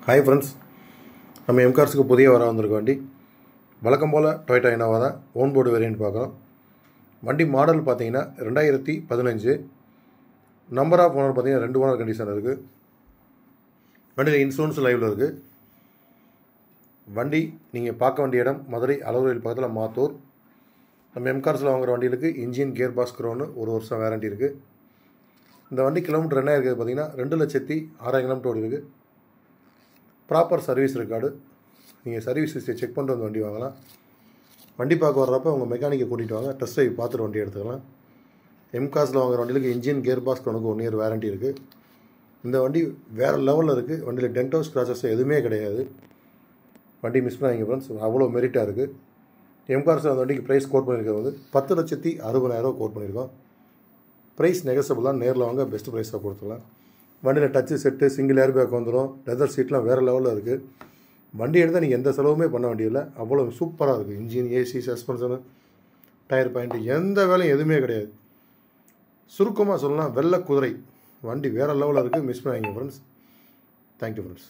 Hi friends, நம்ம எம்கார்ஸுக்கு புதிய வர வந்திருக்க வண்டி வழக்கம் போல் டொயோட்டா இனோவா தான். ஓன் போர்டு வேரியன்ட் பார்க்குறோம். வண்டி மாடல் பார்த்தீங்கன்னா 2015. நம்பர் ஆஃப் ஓனர் பார்த்தீங்கன்னா 2 ஓனர் கண்டிஷன் இருக்குது. வண்டியில் இன்சூரன்ஸ் லைவில் இருக்குது. வண்டி நீங்கள் பார்க்க வேண்டிய இடம் மதுரை அளவுரையில் பக்கத்தில் மாத்தூர். நம்ம எம்கார்ஸில் வாங்குகிற வண்டிகளுக்கு இன்ஜின் கியர் பாக்ஸ் க்ரோன்னு 1 வருஷம் வேரண்டி இருக்குது. இந்த வண்டி கிலோமீட்டர் என்ன இருக்குது பார்த்தீங்கன்னா 2,06,000 கிலோமீட்டர் ஓடி இருக்குது. Proper service record. நீங்கள் சர்வீஸ் ஹிஸ்ட்ரி செக் பண்ணிட்டு வந்து வண்டி வாங்கலாம். வண்டி பார்க்க வர்றப்போ உங்கள் மெக்கானிக்கை கூட்டிகிட்டு வாங்க, டெஸ்ட் ட்ரைவ் பார்த்துட்டு வண்டி எடுத்துக்கலாம். எம்கார்ஸில் வாங்குற வண்டிகளுக்கு இன்ஜின் கியர் பாக்ஸ் உனக்கு 1 இயர் வேரண்டி இருக்குது. இந்த வண்டி வேறு லெவலில் இருக்குது. வண்டியில் டென்டோ ஸ்க்ராச்சஸ் எதுவுமே கிடையாது. வண்டி மிஸ் பண்ணாதீங்க ஃப்ரெண்ட்ஸ், அவ்வளோ மெரிட்டாக இருக்குது. எம்கார்ஸில் அந்த வண்டிக்கு ப்ரைஸ் கோட் பண்ணியிருக்கிறது வந்து 10,60,000 கோட் பண்ணியிருக்கோம். ப்ரைஸ் நெகசபிள் தான். நேரில் வாங்க, பெஸ்ட் ப்ரைஸாக கொடுத்துக்கலாம். வண்டியில் Dutch set, single air bag வந்துடும். லெதர் சீட்லாம் வேறு லெவலில் இருக்குது. வண்டி எடுத்தால் நீங்கள் எந்த செலவுமே பண்ண வேண்டியதில்லை. அவ்வளோ சூப்பராக இருக்குது. Engine, AC, suspension, tyre point எந்த வேலையும் எதுவுமே கிடையாது. சுருக்கமாக சொல்லலாம், வெள்ளை குதிரை. வண்டி வேறு லெவலில் இருக்குது. மிஸ் பண்ணாதீங்க ஃப்ரெண்ட்ஸ். Thank you friends.